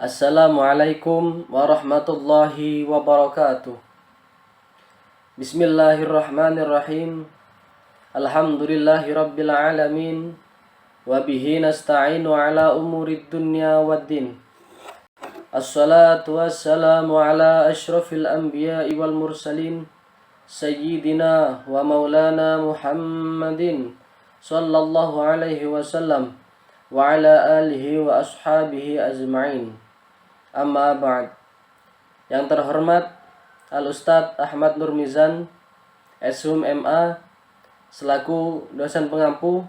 Assalamualaikum warahmatullahi wabarakatuh. Bismillahirrahmanirrahim. Alhamdulillahi rabbil alamin. Wabihi nasta'inu ala umurid dunya waddin. Assalatu wassalamu ala ashrafil anbiya'i wal mursalin, Sayyidina wa maulana Muhammadin sallallahu alaihi wasallam wa ala alihi wa ashabihi ajma'in. Amma ba'd. Yang terhormat Al-Ustadz Ahmad Nurmizan, SHUM MA, selaku dosen pengampu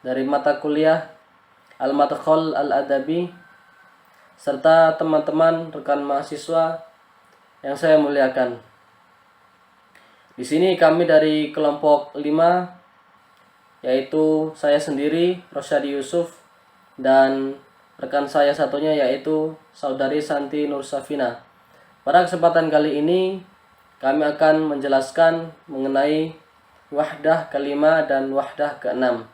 dari mata kuliah Al-Madkhal Al-Adabi, serta teman-teman rekan mahasiswa yang saya muliakan. Di sini kami dari kelompok 5, yaitu saya sendiri, Rosyadi Yusuf, dan rekan saya satunya yaitu saudari Santi Nursafina. Pada kesempatan kali ini kami akan menjelaskan mengenai wahdah kelima dan wahdah keenam.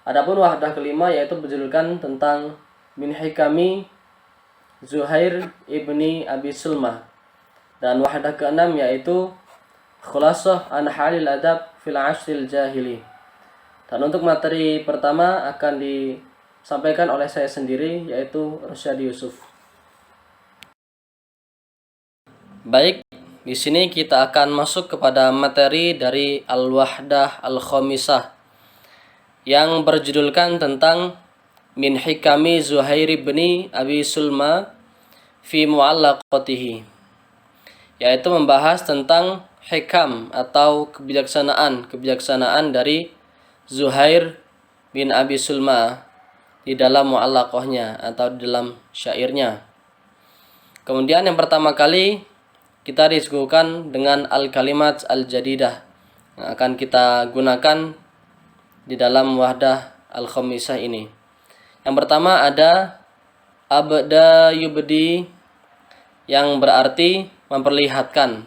Adapun wahdah kelima yaitu berjudulkan tentang min hikami Zuhair ibni Abi Sulma, dan wahdah keenam yaitu khulasah an halil adab fil asril jahili. Dan untuk materi pertama akan disampaikan oleh saya sendiri, yaitu Rosyadi Yusuf. Baik, di sini kita akan masuk kepada materi dari Al-Wahdah Al-Khamisah yang berjudulkan tentang min hikami Zuhair ibni Abi Sulma fi mu'allaqatihi, yaitu membahas tentang hikam atau kebijaksanaan dari Zuhair bin Abi Sulma di dalam mu'allaqahnya atau di dalam syairnya. Kemudian yang pertama kali kita disuguhkan dengan al-kalimat al-jadidah yang akan kita gunakan di dalam wahdah al-khamisah ini. Yang pertama ada abda yubdi, yang berarti memperlihatkan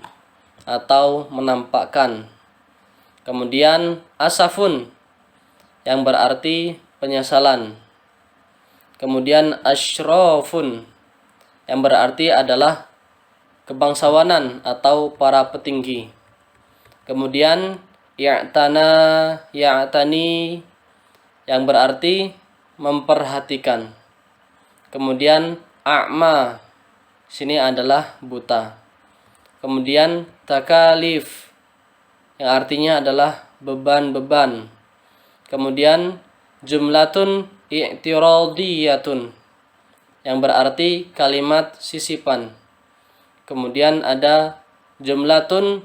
atau menampakkan. Kemudian asafun, yang berarti penyesalan. Kemudian asyrafun, yang berarti adalah kebangsawanan atau para petinggi. Kemudian ya'tana, ya'tani, yang berarti memperhatikan. Kemudian a'ma, sini adalah buta. Kemudian takalif, yang artinya adalah beban-beban. Kemudian jumlatun i'tiradiyatun, yang berarti kalimat sisipan. Kemudian ada jumlatun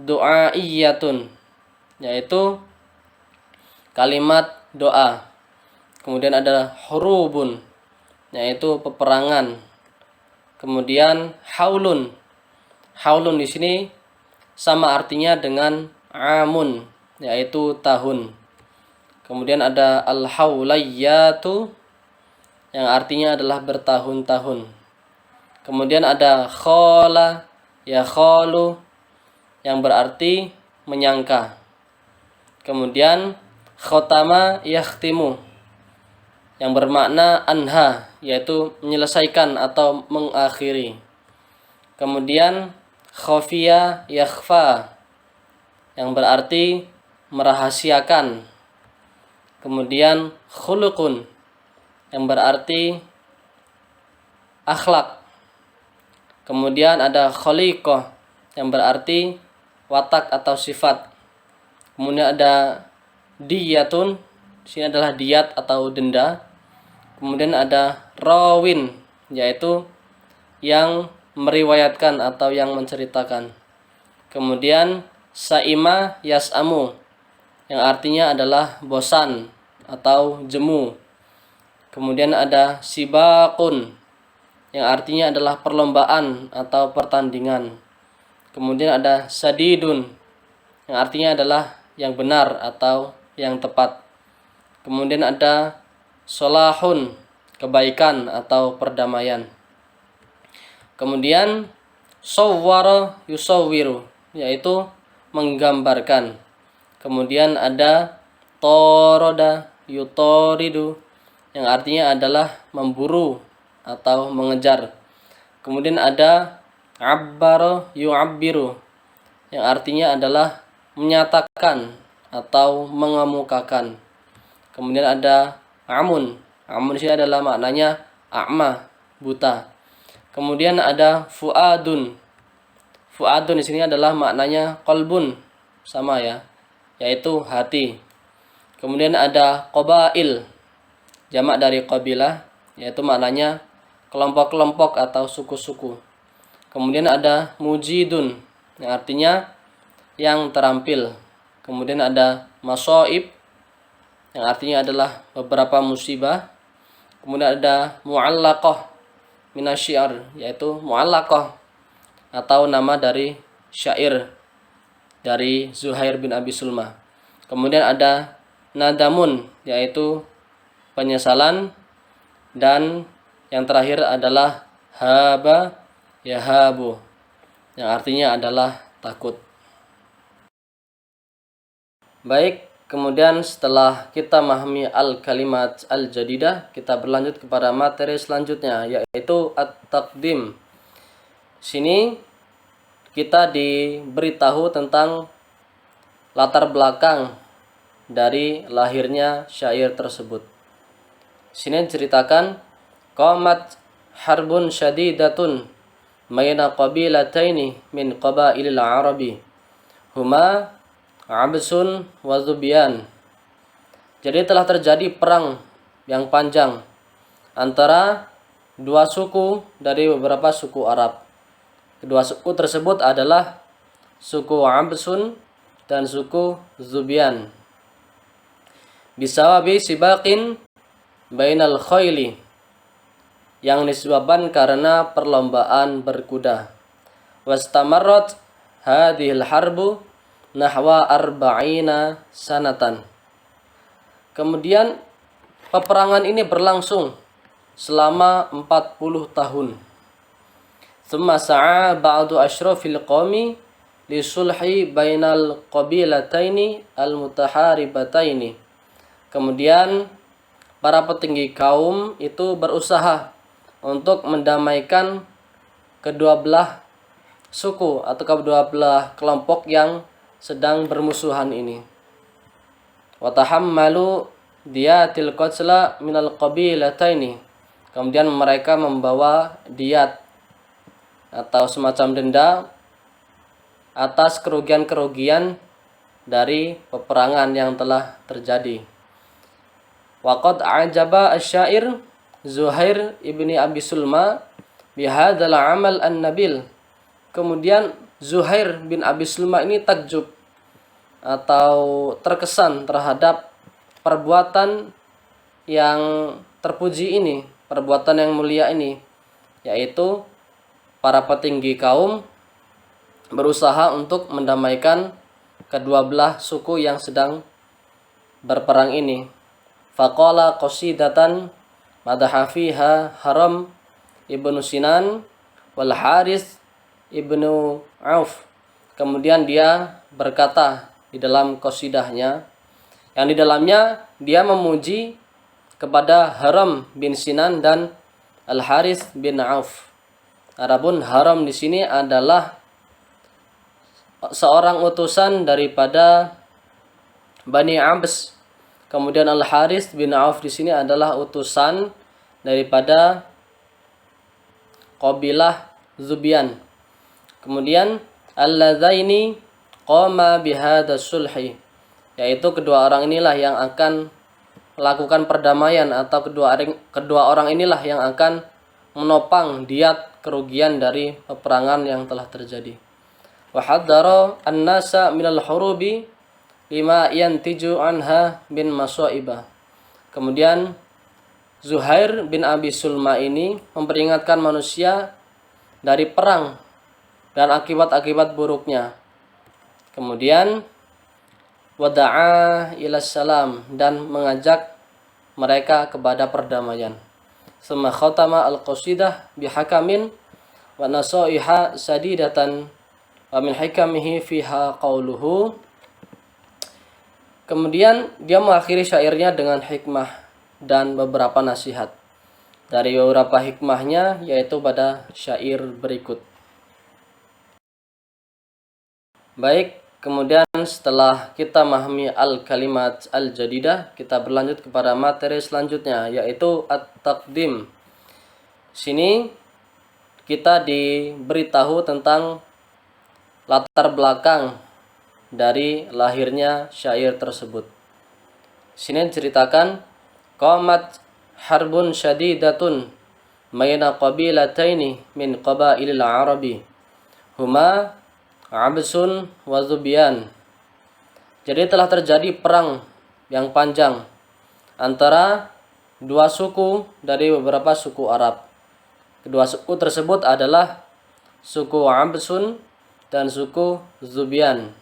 du'aiyatun, yaitu kalimat doa. Kemudian ada hurubun, yaitu peperangan. Kemudian haulun. Haulun di sini sama artinya dengan amun, yaitu tahun. Kemudian ada al-haulayyatu, yang artinya adalah bertahun-tahun. Kemudian ada khola, ya kholu, yang berarti menyangka. Kemudian khotama yakhtimu, yang bermakna anha, yaitu menyelesaikan atau mengakhiri. Kemudian khafiya yakhfa, yang berarti merahasiakan. Kemudian khuluqun, yang berarti akhlak. Kemudian ada khaliqah, yang berarti watak atau sifat. Kemudian ada diyatun, sini adalah diyat atau denda. Kemudian ada rawin, yaitu yang meriwayatkan atau yang menceritakan. Kemudian saima yas'amu, yang artinya adalah bosan atau jemu. Kemudian ada sibaqun, yang artinya adalah perlombaan atau pertandingan. Kemudian ada sadidun, yang artinya adalah yang benar atau yang tepat. Kemudian ada solahun, kebaikan atau perdamaian. Kemudian sawwara yusawwiru, yaitu menggambarkan. Kemudian ada toroda yutoridu, yang artinya adalah memburu atau mengejar. Kemudian ada abbaro yu'abbiru yang artinya adalah menyatakan atau mengemukakan. Kemudian ada amun. Amun di sini adalah maknanya a'ma, buta. Kemudian ada fuadun. Fuadun di sini adalah maknanya qalbun, sama ya, yaitu hati. Kemudian ada qabail, jamak dari qabilah, yaitu maknanya kelompok-kelompok atau suku-suku. Kemudian ada mujidun, yang artinya yang terampil. Kemudian ada masoib, yang artinya adalah beberapa musibah. Kemudian ada mu'allaqah minasyiar, yaitu mu'allaqah atau nama dari syair dari Zuhair bin Abi Sulma. Kemudian ada nadamun, yaitu penyesalan. Dan yang terakhir adalah haba yahabu, yang artinya adalah takut. Baik, kemudian setelah kita memahami al-kalimat al-jadidah, kita berlanjut kepada materi selanjutnya, yaitu at-taqdim. Sini kita diberitahu tentang latar belakang dari lahirnya syair tersebut. Sini diceritakan, qamat harbun syadidatun baina qabilataini min qabailil arabi huma absun wa zubyan. Jadi telah terjadi perang yang panjang antara dua suku dari beberapa suku Arab. Kedua suku tersebut adalah suku Absun dan suku Zubyan. Bisawabi sibaqin bainal khayli, yang disebabkan karena perlombaan berkuda. Wastamarrat hadhil harbu nahwa arba'ina sanatan. Kemudian peperangan ini berlangsung selama 40 tahun. Thumma sa'a ba'du ashrafil qawmi li sulhi bainal qabilataini al-mutaharibataini. Kemudian para petinggi kaum itu berusaha untuk mendamaikan kedua belah suku atau kedua belah kelompok yang sedang bermusuhan ini. Wa tahammalu diyatil qatla minal qabilataini. Kemudian mereka membawa diat atau semacam denda atas kerugian-kerugian dari peperangan yang telah terjadi. Waqad a'jaba asy-syair Zuhair ibni Abi Sulma bihadzal amal an-nabil. Kemudian Zuhair bin Abi Sulma ini takjub atau terkesan terhadap perbuatan yang terpuji ini, perbuatan yang mulia ini, yaitu para petinggi kaum berusaha untuk mendamaikan kedua belah suku yang sedang berperang ini. Faqala qasidatan madaha fiha Haram ibnu Sinan wal Haris ibnu Auf. Kemudian dia berkata di dalam qasidahnya, yang di dalamnya dia memuji kepada Haram bin Sinan dan Al Haris bin Auf. Adapun Haram di sini adalah seorang utusan daripada Bani Abs. Kemudian Al Haris bin Auf di sini adalah utusan daripada qabilah Zubyan. Kemudian alladzaini qama bihadza sulhi, yaitu kedua orang inilah yang akan melakukan perdamaian, atau kedua orang inilah yang akan menopang diat kerugian dari peperangan yang telah terjadi. Wa haddara an-nasa minal hurubi lima yantiju anha bin masaiba. Kemudian Zuhair bin Abi Sulma ini memperingatkan manusia dari perang dan akibat-akibat buruknya. Kemudian wada'a ila salam, dan mengajak mereka kepada perdamaian. Summa khatama al-qasidah bihakamin wa nasaiha sadidatan wa min hikamihi fiha qauluhu. Kemudian dia mengakhiri syairnya dengan hikmah dan beberapa nasihat. Dari beberapa hikmahnya yaitu pada syair berikut. Baik, kemudian setelah kita memahami al-kalimat al-jadidah, kita berlanjut kepada materi selanjutnya yaitu at-taqdim. Sini kita diberitahu tentang latar belakang dari lahirnya syair tersebut. Sini diceritakan qamat harbun syadidatun baina qabilataini min qabailil arabi huma Absun wa Zubyan. Jadi telah terjadi perang yang panjang antara dua suku dari beberapa suku Arab. Kedua suku tersebut adalah suku Absun dan suku Zubyan.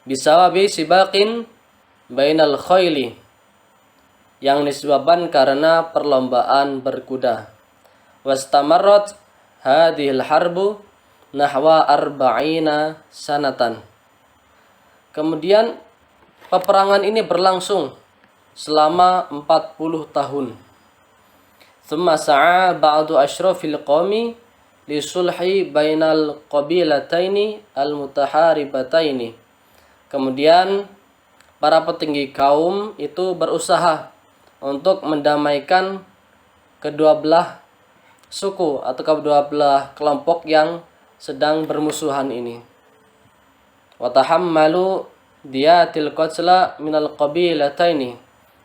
Bisawabi sibaqin bainal khayli, yang disebabkan karena perlombaan berkuda. Wastamarrat hadhil harbu nahwa arba'ina sanatan. Kemudian peperangan ini berlangsung selama 40 tahun. Thumma sa'a ba'du ashrafil qawmi li sulhi bainal qabilataini al-mutaharibataini. Kemudian para petinggi kaum itu berusaha untuk mendamaikan kedua belah suku atau kedua belah kelompok yang sedang bermusuhan ini. Wa tahammalu diyatil qatla minal qabilataini.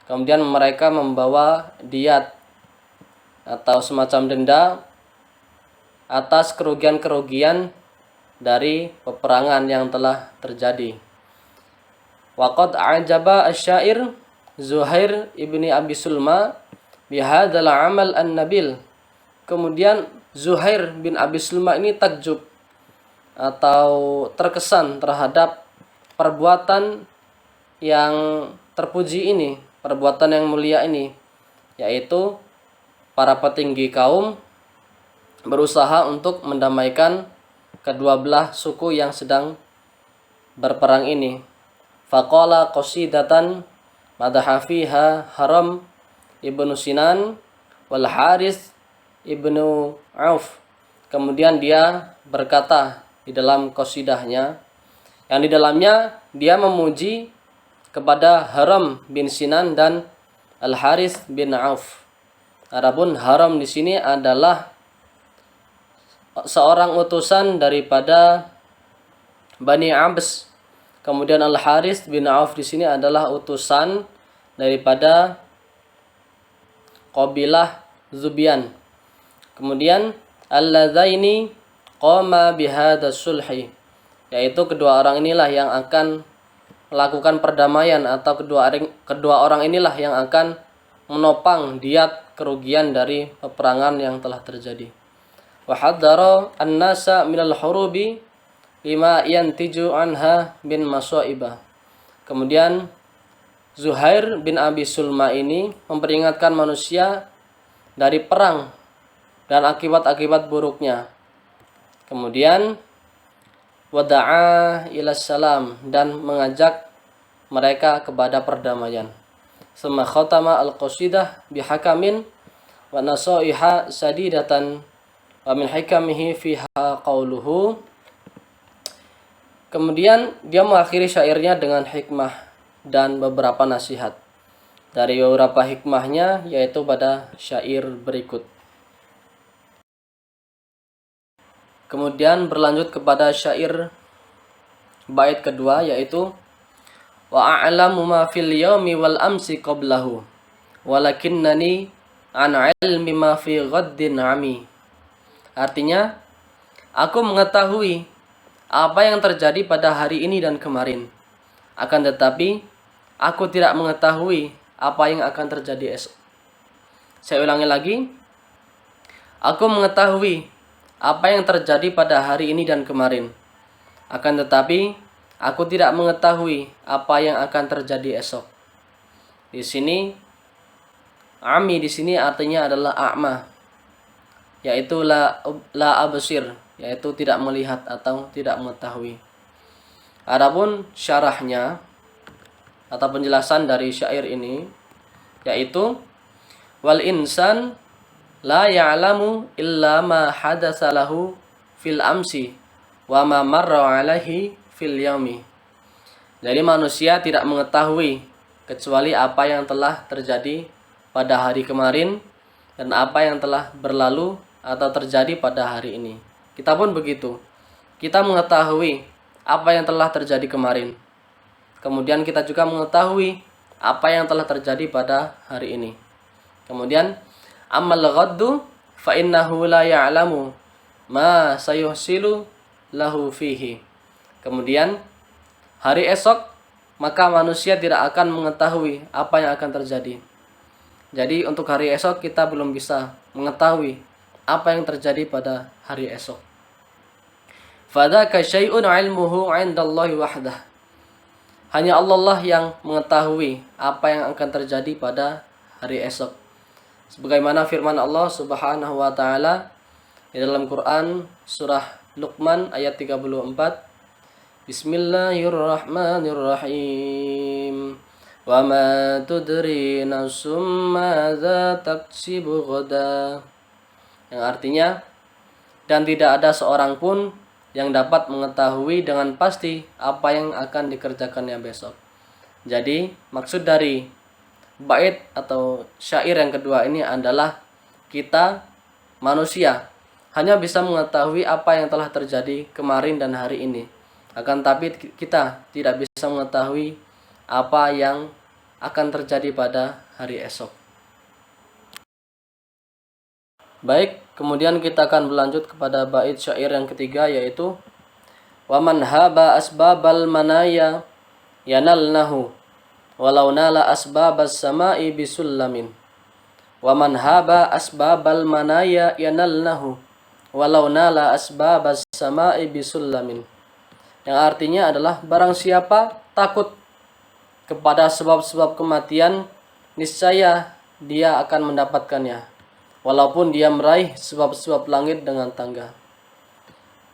Kemudian mereka membawa diat atau semacam denda atas kerugian-kerugian dari peperangan yang telah terjadi. Wa qad a'jaba asy-syair Zuhair ibni Abi Sulma bihadzal amal an-nabil. Kemudian Zuhair bin Abi Sulma ini takjub atau terkesan terhadap perbuatan yang terpuji ini, perbuatan yang mulia ini, yaitu para petinggi kaum berusaha untuk mendamaikan kedua belah suku yang sedang berperang ini. Faqala qasidatan madaha fiha Haram ibnu Sinan wal Haris ibnu Auf. Kemudian dia berkata di dalam qasidahnya, yang di dalamnya dia memuji kepada Haram bin Sinan dan Al Haris bin Auf. Adapun Haram di sini adalah seorang utusan daripada Bani Abs. Kemudian Al Haris bin Auf di sini adalah utusan daripada qabilah Zubyan. Kemudian alladzaini qama bihadza sulhi, yaitu kedua orang inilah yang akan melakukan perdamaian, atau kedua orang inilah yang akan menopang diat kerugian dari peperangan yang telah terjadi. Wa hadzara an-nasa minal hurubi lima yantiju anha bin masaibah. Kemudian Zuhair bin Abi Sulma ini memperingatkan manusia dari perang dan akibat-akibat buruknya. Kemudian wada'a ila salam, dan mengajak mereka kepada perdamaian. Summa khatama al-qasidah bihakamin wa nasaiha sadidatan wa min hikamihi fiha qauluhu. Kemudian dia mengakhiri syairnya dengan hikmah dan beberapa nasihat. Dari beberapa hikmahnya yaitu pada syair berikut. Kemudian berlanjut kepada syair bait kedua, yaitu wa a'lamu ma fil yaumi wal amsi qablahu walakinnani an ilmi ma fi ghaddin ami. Artinya, aku mengetahui apa yang terjadi pada hari ini dan kemarin, akan tetapi aku tidak mengetahui apa yang akan terjadi esok. Saya ulangi lagi. Aku mengetahui apa yang terjadi pada hari ini dan kemarin, akan tetapi aku tidak mengetahui apa yang akan terjadi esok. Di sini ami di sini artinya adalah a'ma, yaitu la absir, yaitu tidak melihat atau tidak mengetahui. Adapun syarahnya atau penjelasan dari syair ini yaitu Wal insan la ya'lamu illa ma hadasa lahu fil amsi wa ma marra alaihi fil yaumi. Jadi manusia tidak mengetahui kecuali apa yang telah terjadi pada hari kemarin dan apa yang telah berlalu atau terjadi pada hari ini. Kita pun begitu. Kita mengetahui apa yang telah terjadi kemarin. Kemudian kita juga mengetahui apa yang telah terjadi pada hari ini. Kemudian amal ghaddu fa innahu la ya'lamu ma sayuhsilu lahu fihi. Kemudian hari esok maka manusia tidak akan mengetahui apa yang akan terjadi. Jadi untuk hari esok kita belum bisa mengetahui apa yang terjadi pada hari esok. Fadzaka syai'un 'ilmuhu 'indallahi wahdah. Hanya Allah lah yang mengetahui apa yang akan terjadi pada hari esok. Sebagaimana firman Allah Subhanahu wa taala di dalam Quran surah Luqman ayat 34. Bismillahirrahmanirrahim. Wa ma tudri nafsum madza taksibu ghadan. Yang artinya, dan tidak ada seorang pun yang dapat mengetahui dengan pasti apa yang akan dikerjakannya besok. Jadi, maksud dari bait atau syair yang kedua ini adalah kita manusia hanya bisa mengetahui apa yang telah terjadi kemarin dan hari ini. Akan tapi kita tidak bisa mengetahui apa yang akan terjadi pada hari esok. Baik, kemudian kita akan berlanjut kepada bait syair yang ketiga, yaitu wa man haba asbabal manaya yanalnahu walau nala asbabas samai bisullamin. Wa man haba asbabal manaya yanalnahu walau nala asbabas samai bisullamin. Yang artinya adalah barang siapa takut kepada sebab-sebab kematian, niscaya dia akan mendapatkannya, walaupun dia meraih sebab-sebab langit dengan tangga.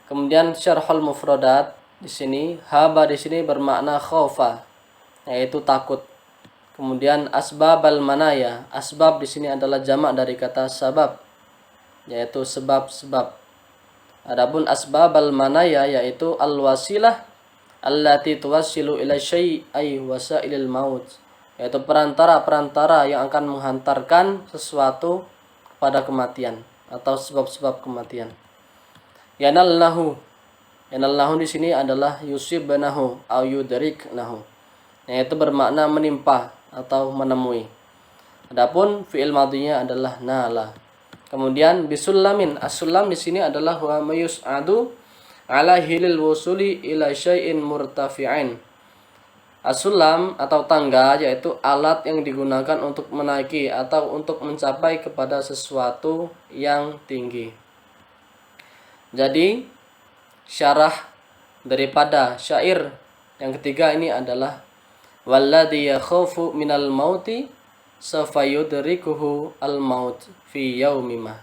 Kemudian syarhul mufradat di sini, haba di sini bermakna khaufa, yaitu takut. Kemudian asbabal manaya, asbab di sini adalah jamak dari kata sabab, yaitu sebab-sebab. Adapun asbabal manaya yaitu al-wasilah allati tuwassilu ila syai'i wasailil maut, yaitu perantara-perantara yang akan menghantarkan sesuatu pada kematian atau sebab-sebab kematian. Yanalnahu di sini adalah yusibnahu au yudriknahu, yaitu bermakna menimpa atau menemui. Adapun fi'il madhinya adalah nala. Kemudian bisullamin, as-sulam di sini adalah wa mayus'adu ala hilil wusuli ila syai'in murtafi'ain. As-sulam atau tangga yaitu alat yang digunakan untuk menaiki atau untuk mencapai kepada sesuatu yang tinggi. Jadi syarah daripada syair yang ketiga ini adalah walladzi yakhafu minal mauti safayudrikuhu al-maut fi yaumimah.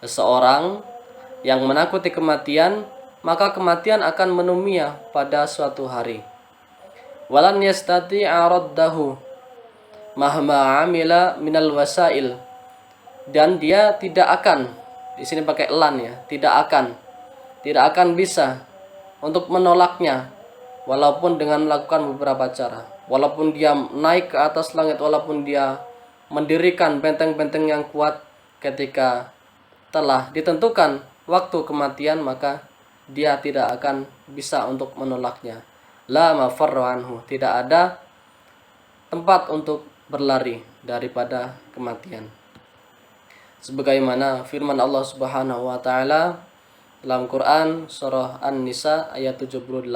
Seseorang yang menakuti kematian, maka kematian akan menemuinya pada suatu hari. Walan yastati'a raddahu mahma amila minal wasail. Dan dia tidak akan, di sini pakai lan ya, tidak akan bisa untuk menolaknya walaupun dengan melakukan beberapa cara. Walaupun dia naik ke atas langit, walaupun dia mendirikan benteng-benteng yang kuat, ketika telah ditentukan waktu kematian, maka dia tidak akan bisa untuk menolaknya. La mafarru anhu, tidak ada tempat untuk berlari daripada kematian. Sebagaimana firman Allah Subhanahu wa taala dalam Quran surah An-Nisa ayat 78,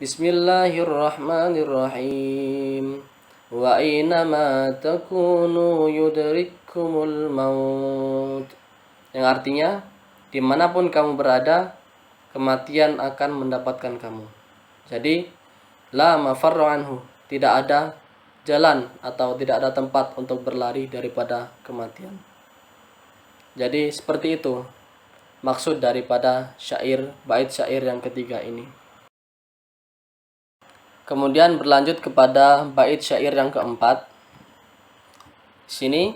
Bismillahirrahmanirrahim. Wa aynama takunu yudrikkumul maut. Yang artinya, dimanapun kamu berada, kematian akan mendapatkan kamu. Jadi, la mafarru anhu, tidak ada jalan atau tidak ada tempat untuk berlari daripada kematian. Jadi seperti itu maksud daripada syair, bait syair yang ketiga ini. Kemudian berlanjut kepada bait syair yang keempat. Sini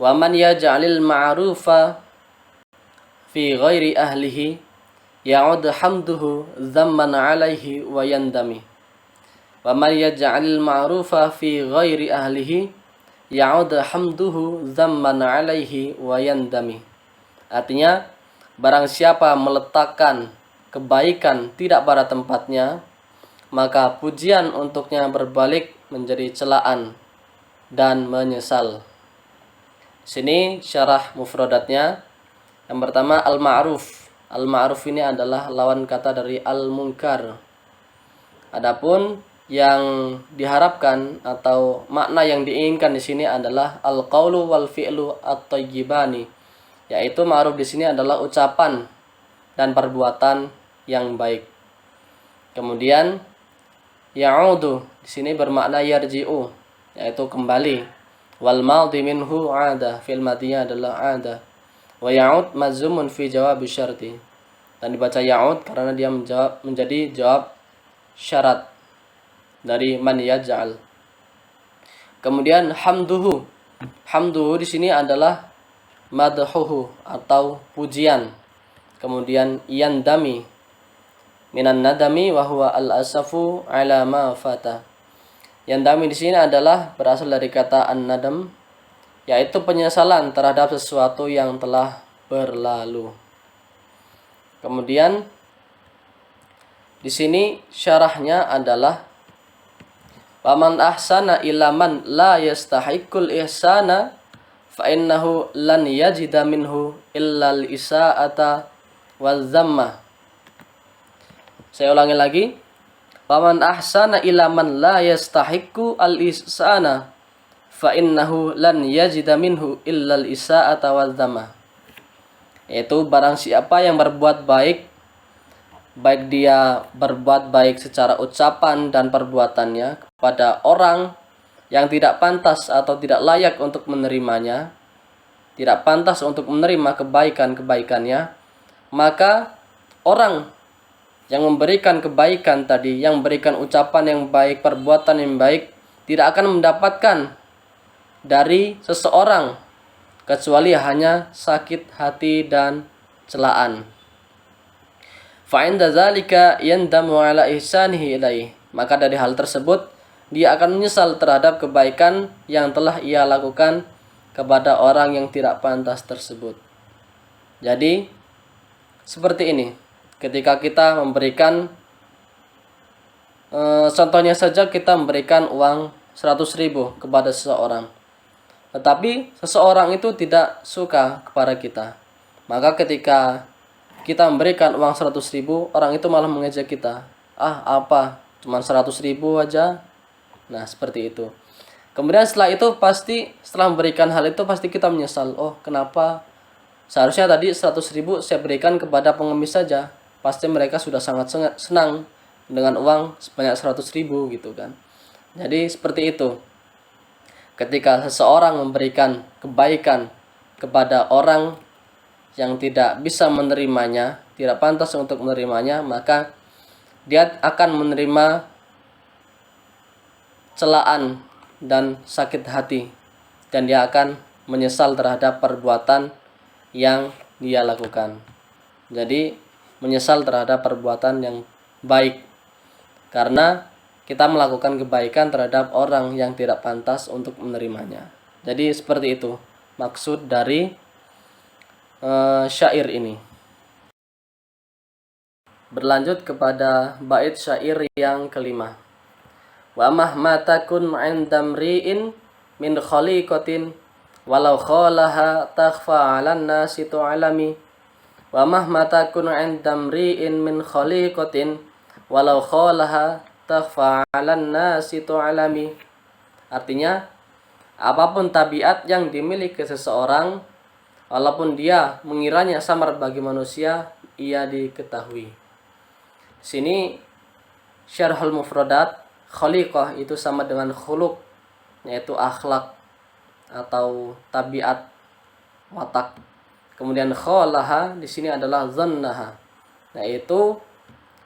wa man yaj'alil ma'rufa fi ghairi ahlihi ya'ud hamduhu dhamman 'alaihi wa yandami. Wa man yaj'alil ma'rufa fi ghairi ahlihi ya'ud hamduhu dhamman 'alaihi wa yandami. Artinya, barang siapa meletakkan kebaikan tidak pada tempatnya, maka pujian untuknya berbalik menjadi celaan dan menyesal. Sini syarah mufradatnya. Yang pertama al-ma'ruf. Al-ma'ruf ini adalah lawan kata dari al-munkar. Adapun yang diharapkan atau makna yang diinginkan di sini adalah al-qaulu wal fi'lu at-thayyibani, yaitu ma'ruf di sini adalah ucapan dan perbuatan yang baik. Kemudian ya'udu di sini bermakna yarji'u, yaitu kembali. Wal madhi minhu 'ada, fil madhinya adalah 'ada. Wa ya'ud mazmumun fi jawab syarti. Dan dibaca ya'ud karena dia menjadi jawab syarat dari man yaj'al. Kemudian hamduhu. Hamduhu di sini adalah madhuhu atau pujian. Kemudian yandami minan nadami wa huwa al-asafu ala ma fata. Yandami di sini adalah berasal dari kata an-nadam, yaitu penyesalan terhadap sesuatu yang telah berlalu. Kemudian di sini syarahnya adalah waman ahsana ila man la yastahiqul ihsana fa innahu lan yajida minhu illa al-isa'ata waz-zamma. Saya ulangi lagi. Waman ahsana ila man la yastahiqu al-ihsana fa innahu lan yajida minhu illa al-isa'ata waz-zamma. Yaitu barang siapa yang berbuat baik, baik dia berbuat baik secara ucapan dan perbuatannya kepada orang yang tidak pantas atau tidak layak untuk menerimanya, tidak pantas untuk menerima kebaikan-kebaikannya, maka orang yang memberikan kebaikan tadi, yang memberikan ucapan yang baik, perbuatan yang baik, tidak akan mendapatkan dari seseorang kecuali hanya sakit hati dan celaan. Fa'inda dzalika yandamu ala ihsanihi ilaih. Maka dari hal tersebut dia akan menyesal terhadap kebaikan yang telah ia lakukan kepada orang yang tidak pantas tersebut. Jadi seperti ini. Ketika kita memberikan contohnya saja kita memberikan uang 100.000 kepada seseorang, tetapi seseorang itu tidak suka kepada kita, maka ketika kita memberikan uang 100.000, orang itu malah mengejek kita. Apa? Cuma 100.000 aja. Nah, seperti itu. Kemudian setelah itu setelah memberikan hal itu pasti kita menyesal. Oh, kenapa? Seharusnya tadi 100.000 saya berikan kepada pengemis saja. Pasti mereka sudah sangat senang dengan uang sebanyak 100.000 gitu kan. Jadi seperti itu. Ketika seseorang memberikan kebaikan kepada orang yang tidak bisa menerimanya, tidak pantas untuk menerimanya, maka dia akan menerima celaan dan sakit hati, dan dia akan menyesal terhadap perbuatan yang dia lakukan. Jadi menyesal terhadap perbuatan yang baik karena kita melakukan kebaikan terhadap orang yang tidak pantas untuk menerimanya. Jadi seperti itu maksud dari syair ini. Berlanjut kepada bait syair yang kelima. Wa mahma takun 'inda mri'in min khaliqatin walau khalaha takhfa 'alan nasi tu'alami. Wa mahma takun 'inda mri'in min khaliqatin walau khalaha takhfa 'alan nasi tu'alami. Artinya, apapun tabiat yang dimiliki seseorang, walaupun dia mengiranya samar bagi manusia, ia diketahui. Sini syarhul mufradat, khaliqah itu sama dengan khuluq, yaitu akhlak atau tabiat, watak. Kemudian khalaha di sini adalah zannaha, yaitu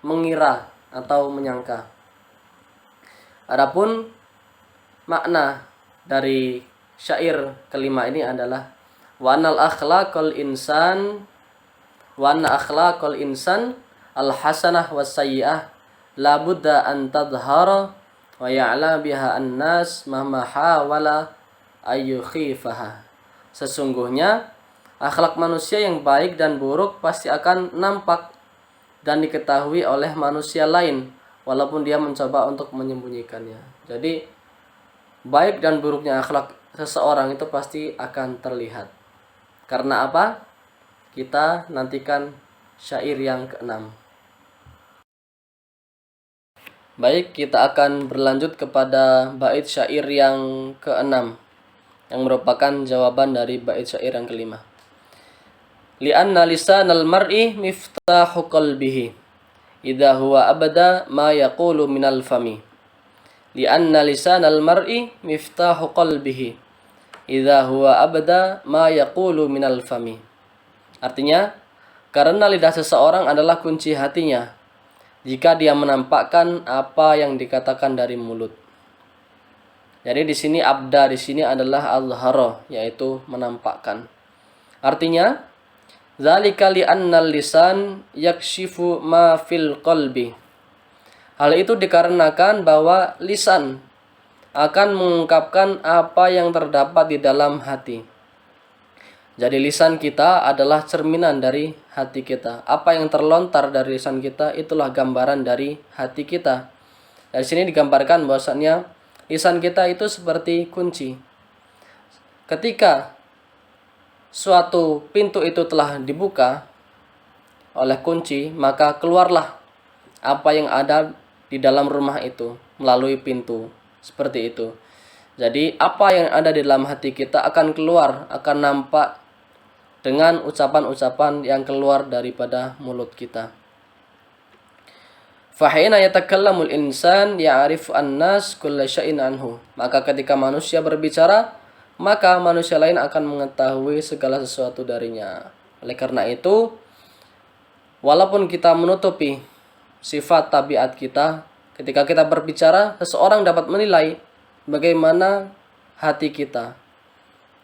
mengira atau menyangka. Adapun makna dari syair kelima ini adalah wa anna akhlaqal insan al hasanah was sayyi'ah la budda an tadhhara wa ya'la biha an-nas mahma hawala ayyukhifaha. Sesungguhnya akhlak manusia yang baik dan buruk pasti akan nampak dan diketahui oleh manusia lain walaupun dia mencoba untuk menyembunyikannya. Jadi baik dan buruknya akhlak seseorang itu pasti akan terlihat. Karena apa? Kita nantikan syair yang keenam. Baik, kita akan berlanjut kepada bait syair yang keenam, yang merupakan jawaban dari bait syair yang kelima. Li'anna lisanal mar'i miftahu qalbihi idza huwa abada ma yaqulu minal fami. Li'anna lisanal mar'i miftahu qalbihi idza huwa abada ma yaqulu minal fami. Artinya, karena lidah seseorang adalah kunci hatinya jika dia menampakkan apa yang dikatakan dari mulut. Jadi di sini abda di sini adalah azhara, yaitu menampakkan. Artinya, zalika li annal lisan yakshifu ma fil qalbi. Hal itu dikarenakan bahwa lisan akan mengungkapkan apa yang terdapat di dalam hati. Jadi lisan kita adalah cerminan dari hati kita. Apa yang terlontar dari lisan kita itulah gambaran dari hati kita. Dari sini digambarkan bahwasannya lisan kita itu seperti kunci. Ketika suatu pintu itu telah dibuka oleh kunci, maka keluarlah apa yang ada di dalam rumah itu melalui pintu. Seperti itu. Jadi apa yang ada di dalam hati kita akan keluar, akan nampak dengan ucapan-ucapan yang keluar daripada mulut kita. Fahina yatakallamul insan ya'rifu an-nas kulla syai'in anhu. Maka ketika manusia berbicara, maka manusia lain akan mengetahui segala sesuatu darinya. Oleh karena itu, walaupun kita menutupi sifat tabiat kita, ketika kita berbicara, seseorang dapat menilai bagaimana hati kita.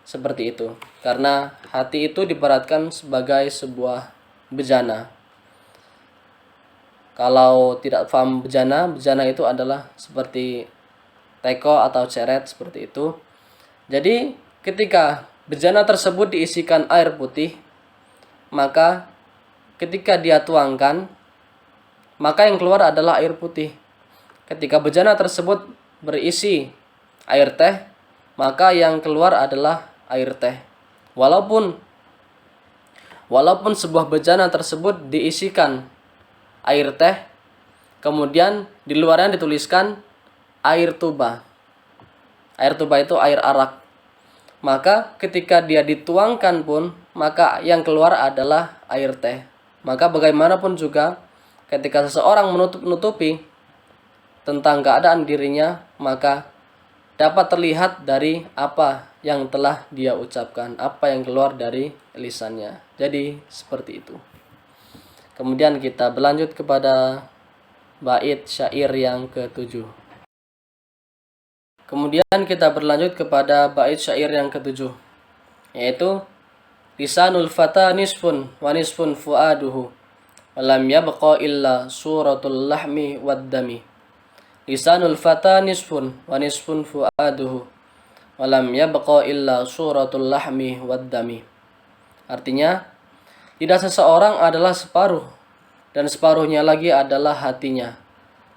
Seperti itu. Karena hati itu diibaratkan sebagai sebuah bejana. Kalau tidak paham bejana, bejana itu adalah seperti teko atau ceret, seperti itu. Jadi ketika bejana tersebut diisikan air putih, maka ketika dia tuangkan, maka yang keluar adalah air putih. Ketika bejana tersebut berisi air teh, maka yang keluar adalah air teh. Walaupun sebuah bejana tersebut diisikan air teh, kemudian di luarnya dituliskan air tuba. Air tuba itu air arak. Maka ketika dia dituangkan pun, maka yang keluar adalah air teh. Maka bagaimanapun juga ketika seseorang menutupi tentang keadaan dirinya, maka dapat terlihat dari apa yang telah dia ucapkan, apa yang keluar dari lisannya. Jadi seperti itu. Kemudian kita berlanjut kepada bait syair yang ke-7. Kemudian kita berlanjut kepada bait syair yang ke-7, yaitu lisanul fata nisfun wa nisfun fuaduhu walam yabqa illa suratul lahmi wad dami. Lisanul fata nisfun wa nisfun fuaduhu walam yabqa illa suratul lahmi wad dami. Artinya, lidah seseorang adalah separuh dan separuhnya lagi adalah hatinya.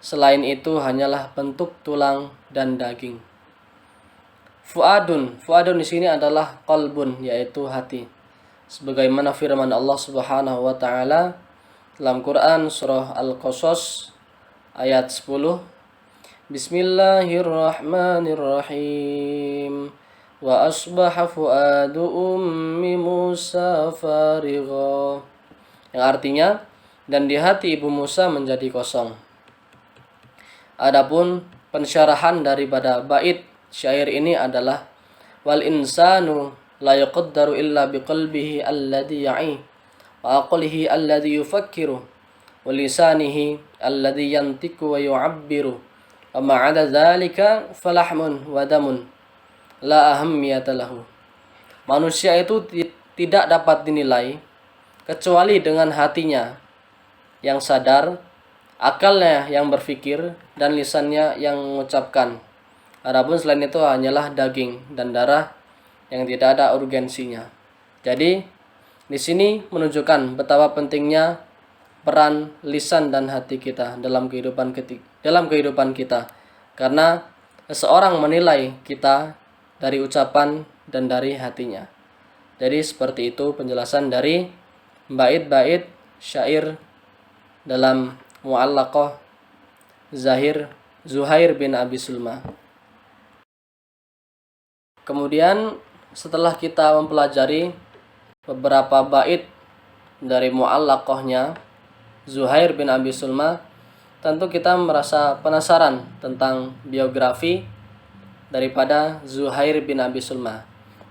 Selain itu hanyalah bentuk tulang dan daging. Fuadun di sini adalah qalbun, yaitu hati. Sebagaimana firman Allah Subhanahu wa taala dalam Quran surah Al-Qasas ayat 10, Bismillahirrahmanirrahim. Wa asbaha fuadu ummi Musa farigha. Yang artinya, dan di hati ibu Musa menjadi kosong. Adapun pensyarahan daripada bait syair ini adalah wal insanu la yuqaddaru illa biqalbihi alladhi ya'i wa aqlihi alladhi yufakkiru wa lisanihi alladhi yantiku wa yu'abbiru wa ma'ada dzalika falahmun wa damun. la ahammiyata lahu. Manusia itu tidak dapat dinilai kecuali dengan hatinya yang sadar, akalnya yang berpikir, dan lisannya yang mengucapkan. Adapun selain itu hanyalah daging dan darah yang tidak ada urgensinya. Jadi di sini menunjukkan betapa pentingnya peran lisan dan hati kita dalam kehidupan kita. Karena seseorang menilai kita dari ucapan dan dari hatinya. Jadi seperti itu penjelasan dari bait-bait syair dalam Mu'allaqah Zuhair bin Abi Sulma. Kemudian setelah kita mempelajari beberapa bait dari Mu'allaqahnya Zuhair bin Abi Sulma, tentu kita merasa penasaran tentang biografi daripada Zuhair bin Abi Sulma.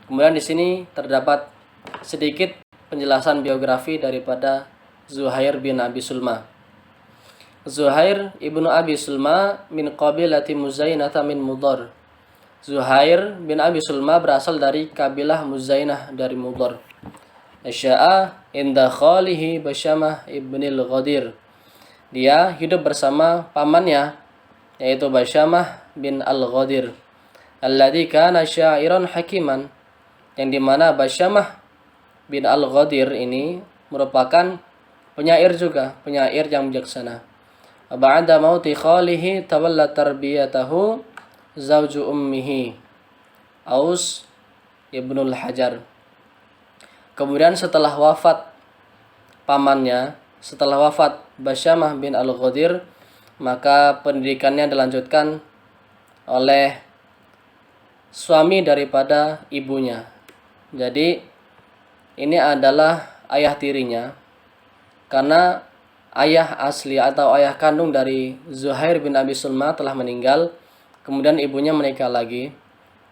Kemudian di sini terdapat sedikit penjelasan biografi daripada Zuhair bin Abi Sulma. Zuhair ibnu Abi Sulma min qabilati Muzainah min Mudhar. Zuhair bin Abi Sulma berasal dari kabilah Muzainah dari Mudhar. Nasya'a inda khalihi Basyamah ibnil Ghadir. Dia hidup bersama pamannya yaitu Basyamah bin al-Ghadir. Alladzi kana syairan hakiman, yang dimana Basyamah bin al-Ghadir ini merupakan penyair juga, penyair yang bijaksana. Ba'da mauti khalihi tawalla tarbiyatahu zawju ummihi Aus ibnul Hajar. Kemudian setelah wafat pamannya, setelah wafat Basyamah bin al-Ghadir, maka pendidikannya dilanjutkan oleh suami daripada ibunya. Jadi ini adalah ayah tirinya, karena ayah asli atau ayah kandung dari Zuhair bin Abi Sulma telah meninggal. Kemudian ibunya menikah lagi,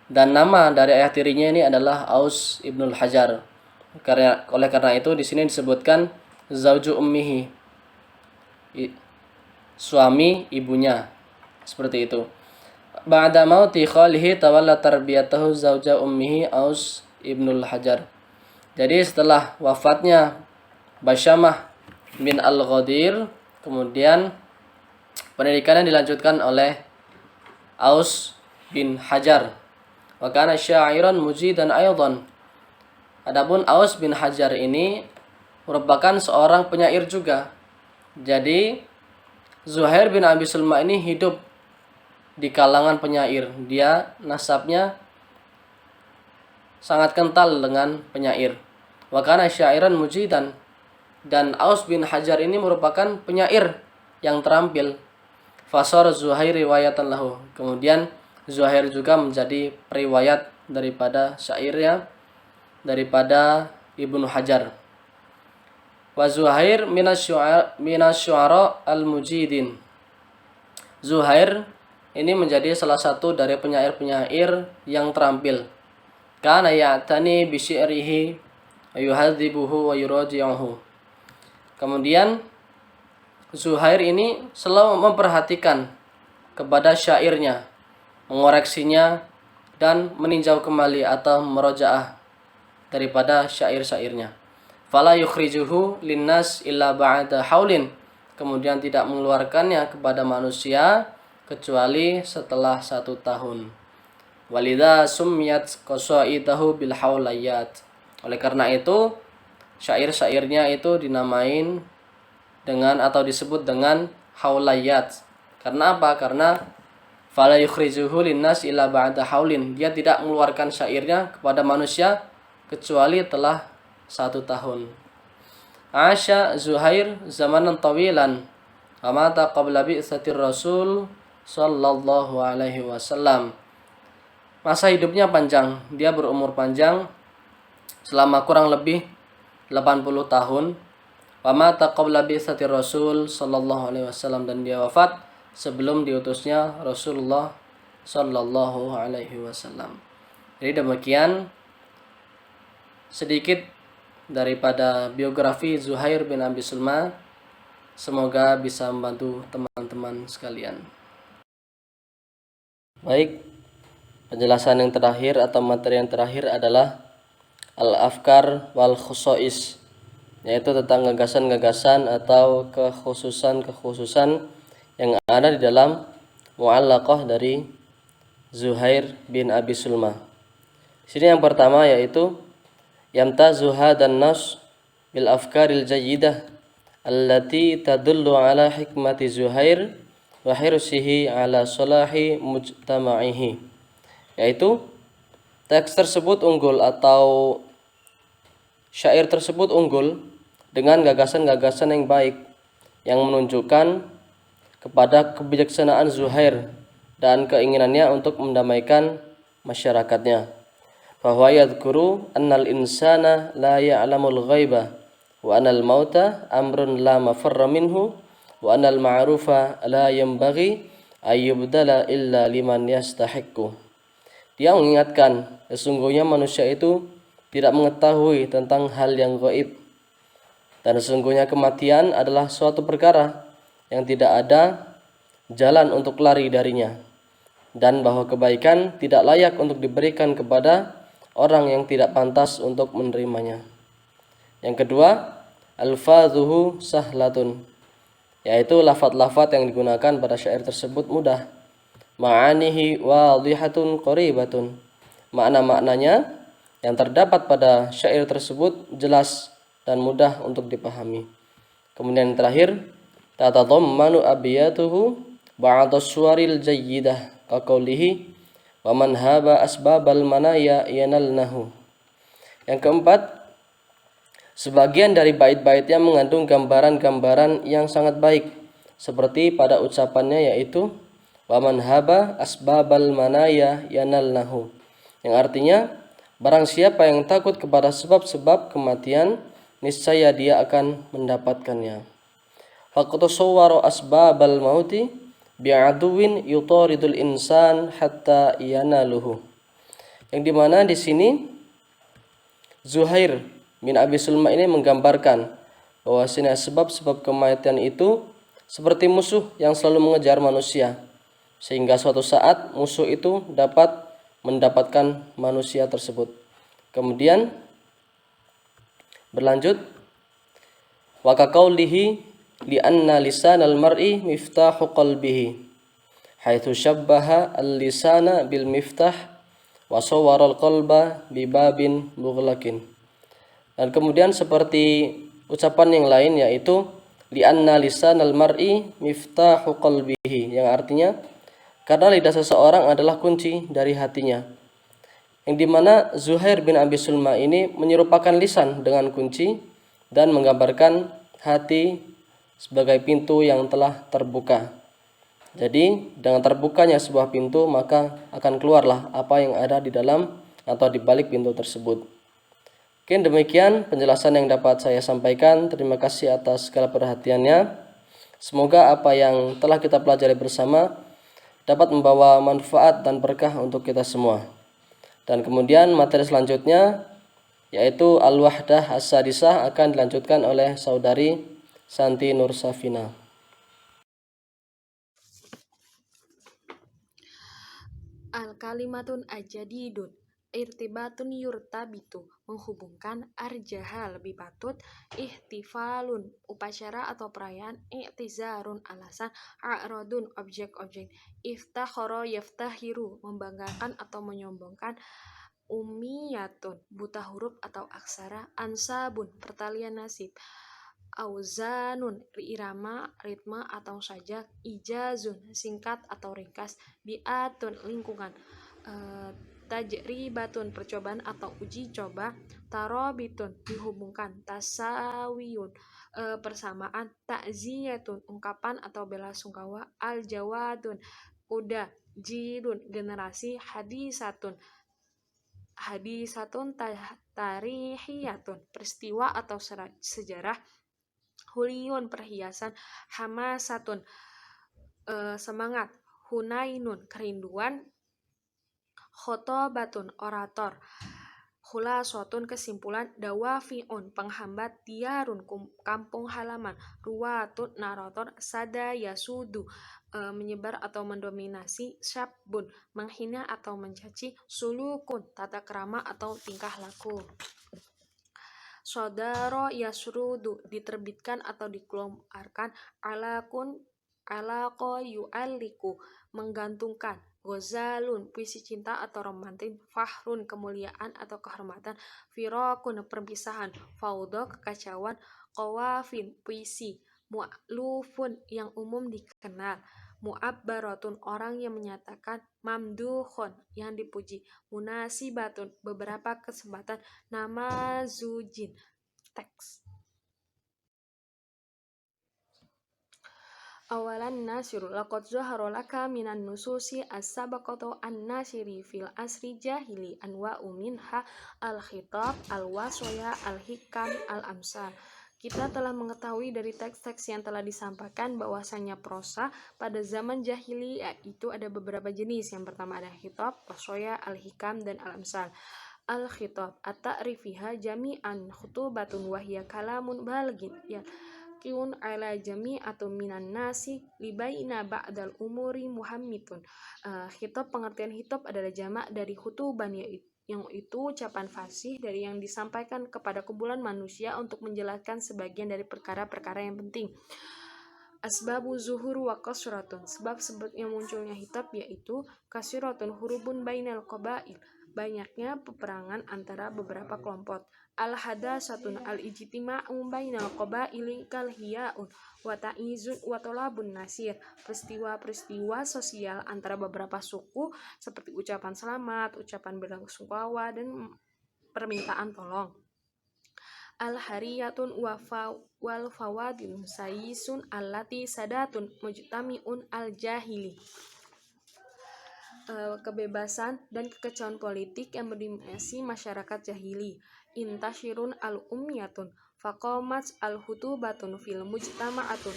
dan nama dari ayah tirinya ini adalah Aus ibnul Hajar. Oleh karena itu di sini disebutkan zauju ummihi, suami ibunya, seperti itu. Ba'da mauti khalihi tawalla tarbiyatahu zauja ummihi Aus ibnul Hajar. Jadi setelah wafatnya Basyamah bin al-Ghadir, kemudian pendidikannya dilanjutkan oleh Aus bin Hajar. Wa kana syairan mujidan aidan. Adapun Aus bin Hajar ini merupakan seorang penyair juga. Jadi Zuhair bin Abi Sulma ini hidup di kalangan penyair. Dia nasabnya sangat kental dengan penyair. Wa kana syairan mujidan. Dan Aus bin Hajar ini merupakan penyair yang terampil. Fasar Zuhair riwayatan lahu. Kemudian Zuhair juga menjadi periwayat daripada syairnya daripada Ibnu Hajar. Wa Zuhair minasyu'ara al-mujidin. Zuhair ini menjadi salah satu dari penyair-penyair yang terampil. Kana ya'tani bi syi'rihi wa yuhadzibuhu wa yuraji'uhu. Kemudian Zuhair ini selalu memperhatikan kepada syairnya, mengoreksinya, dan meninjau kembali atau merojaah daripada syair-syairnya. Fala yukhrijuhu linnas illa ba'da haulin. Kemudian tidak mengeluarkannya kepada manusia kecuali setelah 1 tahun. Walidha summiyat qasaidahu bil haulayat. Oleh karena itu syair-syairnya itu dinamain dengan atau disebut dengan haulayat. Karena apa? Karena fala yukhrijuhu linnas illa ba'da haulin. Dia tidak mengeluarkan syairnya kepada manusia kecuali telah 1 tahun. Asya Zuhair zamanan tawilan wa mata qabla bi'tsatir Rasul sallallahu alaihi wasallam. Masa hidupnya panjang, dia berumur panjang selama kurang lebih 80 tahun. Wa mata qabla bi'tsatir Rasul sallallahu alaihi wasallam, dan dia wafat sebelum diutusnya Rasulullah sallallahu alaihi wasallam. Jadi demikian sedikit daripada biografi Zuhair bin Abi Sulma. Semoga bisa membantu teman-teman sekalian. Baik, Penjelasan yang terakhir atau materi yang terakhir adalah al-afkar wal khusois, yaitu tentang gagasan-gagasan atau kekhususan-kekhususan yang ada di dalam mu'allaqah dari Zuhair bin Abi Sulma. Sini yang pertama yaitu yamtazu hadan nas bil afkaril jayyidah allati tadullu ala hikmati Zuhair wa hirsihi ala salahi mujtama'ihi, yaitu teks tersebut unggul atau syair tersebut unggul dengan gagasan-gagasan yang baik yang menunjukkan kepada kebijaksanaan Zuhair dan keinginannya untuk mendamaikan masyarakatnya. Bahwa yadhkuru annal insana la ya'lamul ghaiba wa annal mauta amrun la mafarra minhu wa annal ma'rufa la yanbaghi ayyubdala illa liman yastahiqqu. Dia mengingatkan sesungguhnya manusia itu tidak mengetahui tentang hal yang gaib, dan sesungguhnya kematian adalah suatu perkara yang tidak ada jalan untuk lari darinya, dan bahwa kebaikan tidak layak untuk diberikan kepada orang yang tidak pantas untuk menerimanya. Yang kedua, alfazuhu sahlatun, yaitu lafaz-lafaz yang digunakan pada syair tersebut mudah. Ma'anihi wadhihatun qaribatun, makna-maknanya yang terdapat pada syair tersebut jelas dan mudah untuk dipahami. Kemudian yang terakhir, tatadammanu abiyatuhu ba'dhas suwaril jayyidah kaqaulihi wa man haba asbabal manaya yanalnahu. Yang keempat, sebagian dari bait-baitnya mengandung gambaran-gambaran yang sangat baik, seperti pada ucapannya yaitu wa man haba asbabal manaya yanalnahu, yang artinya barang siapa yang takut kepada sebab-sebab kematian, niscaya dia akan mendapatkannya. Faqtasawwara asbabal mauti bi'aduwin yutaridul insan hatta yanaluhu. Yang dimana di sini Zuhair bin Abi Sulma ini menggambarkan bahwasanya sebab-sebab kematian itu seperti musuh yang selalu mengejar manusia, sehingga suatu saat musuh itu dapat mendapatkan manusia tersebut. Kemudian berlanjut, wa kaqaulihi li anna lisanal mar'i miftahu qalbihi haitsu syabbaha al-lisana bil miftah wa sawwara al-qalba bi babin mughlaqin. Dan kemudian seperti ucapan yang lain yaitu li anna lisanal mar'i miftahu qalbihi, yang artinya karena lidah seseorang adalah kunci dari hatinya. Yang dimana Zuhair bin Abi Sulma ini menyerupakan lisan dengan kunci dan menggambarkan hati sebagai pintu yang telah terbuka. Jadi dengan terbukanya sebuah pintu maka akan keluarlah apa yang ada di dalam atau di balik pintu tersebut. Oke, demikian penjelasan yang dapat saya sampaikan. Terima kasih atas segala perhatiannya. Semoga apa yang telah kita pelajari bersama dapat membawa manfaat dan berkah untuk kita semua. Dan kemudian materi selanjutnya yaitu Al-Wahdah As-Sadisah akan dilanjutkan oleh saudari Santi Nursafina. Al-kalimatun ajadidun irtibatun yurtabitu, menghubungkan, arjaha lebih patut, ihtifalun upacara atau perayaan, i'tizarun alasan, a'radun objek-objek, iftakhara yaftahiru membanggakan atau menyombongkan, umiyatun buta huruf atau aksara, ansabun pertalian nasib, auzanun irama, ritme atau sajak, ijazun singkat atau ringkas, biatun lingkungan, tajribatun percobaan atau uji coba, tarobitun dihubungkan, tasawiyun persamaan, takziyatun ungkapan atau bela sungkawa, aljawadun kuda, jilun generasi, hadisatun tarihiyatun peristiwa atau sejarah, huliyun perhiasan, hamasatun semangat, hunainun kerinduan, khotobatun orator, khulasatun kesimpulan, dawafiun penghambat, diarun kampung halaman, ruwatun narator, sada yasudu menyebar atau mendominasi, syabun, menghina atau mencaci, sulukun, tata krama atau tingkah laku. Sodaro yasrudu, diterbitkan atau dikeluarkan, alako yu'alliku, menggantungkan, gozalun, puisi cinta atau romantis, fahrun, kemuliaan atau kehormatan, firokun, perpisahan, faudo, kekacauan, qawafin, puisi, mu'lufun, yang umum dikenal, mu'abbaratun, orang yang menyatakan, mamduhun, yang dipuji, munasibatun, beberapa kesempatan, nama zujin, teks. Awalan nasiru, laqad zahara laka minan nususi as-sabaqatu an-nasiri fil asri jahili anwa'u minha al-khitab, al-waswaya, al-hikam, al-amsal. Kita telah mengetahui dari teks-teks yang telah disampaikan bahwasanya prosa pada zaman jahili itu ada beberapa jenis. Yang pertama ada khitab, waswaya, al-hikam, dan al-amsal. Al-khitab at-ta'rifiha jami'an khutubatun wahya kalamun balgin ya kiun ala jami'atun minan nasi libaina ba'dal umuri muhammitun. Khitab, pengertian khitab adalah jamak dari khutuban, yaitu yang itu ucapan fasih dari yang disampaikan kepada kumpulan manusia untuk menjelaskan sebagian dari perkara-perkara yang penting. Asbabu zuhur wa kasratun, sebab yang munculnya khitab yaitu kasiratun hurubun bainal qabail, banyaknya peperangan antara beberapa kelompok. Al-hadasatun al-ijtima'u bainal qabaili kal hiyaun wa ta'izun wa talabun nasir, peristiwa-peristiwa sosial antara beberapa suku seperti ucapan selamat, ucapan belasungkawa, dan permintaan tolong. Al-hariyatun wal fawadin sayisun allati sadatun mujtami'un al-jahili, kebebasan dan kekecewaan politik yang mendominasi masyarakat jahili. Intashirun al-umyatun faqamat al-hutubatun fil mujtama'atun,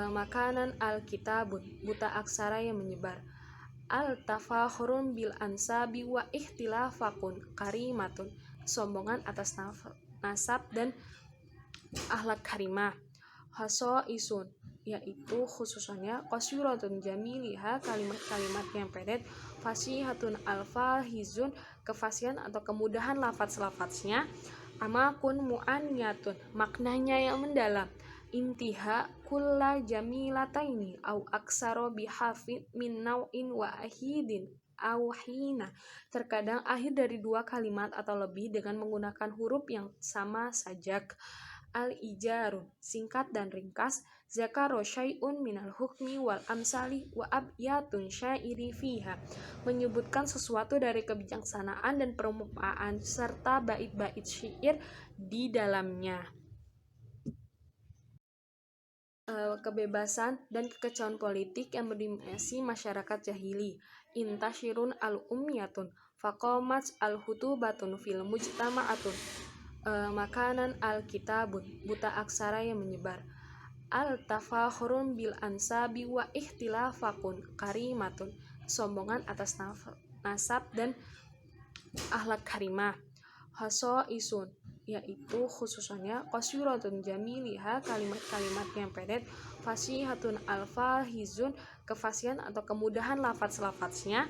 makanan al-kitabun, buta aksara yang menyebar. Al-tafakhurun bil ansabi wa ikhtilafakun karimatun, kesombongan atas nasab dan akhlak karimah. Hasoisun, yaitu khususannya qasiratun jamiliha, kalimat-kalimat yang pendek, fasihatun alfahizun, kefasihan atau kemudahan lafaz-lafaznya, amakun mu'anniyatun, maknanya yang mendalam, intiha kulla jamilataini au aksaro bihafid min naw'in wahidin au hina, terkadang akhir dari dua kalimat atau lebih dengan menggunakan huruf yang sama sajak. Al-ijarun, singkat dan ringkas, zakaro syai'un minal hukmi wal amsali wa abyatun syairi fiha, menyebutkan sesuatu dari kebijaksanaan dan perumpamaan serta bait-bait syair di dalamnya. Kebebasan dan kekecewaan politik yang mendominasi masyarakat jahili. Intashirun al-umyatun faqamat al-hutubatun fil mujtama'atun, makanan al-kitabun, buta aksara yang menyebar. Al-tafakhurun bil ansabi wa ikhtilafakun karimatun, kesombongan atas nasab dan akhlak karimah. Hasoisun, yaitu khususannya qasiratun jamiliha, kalimat-kalimat yang pendek, fasihatun alfahizun, kefasihan atau kemudahan lafaz-lafaznya,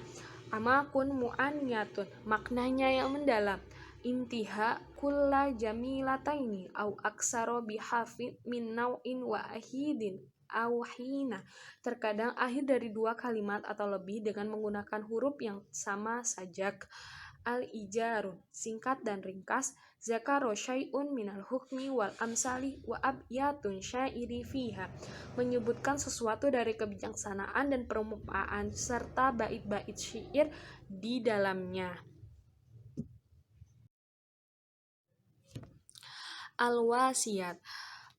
amakun mu'anniyatun, maknanya yang mendalam, intiha kulla jamilataini au aksaro bihafid min naw'in wahidin au hina, terkadang akhir dari dua kalimat atau lebih dengan menggunakan huruf yang sama sajak. Al-ijarun, singkat dan ringkas, zakaro syai'un minal hukmi wal amsali wa abyatun syairi fiha, menyebutkan sesuatu dari kebijaksanaan dan perumpamaan serta bait-bait syair di dalamnya. Al-wasiyat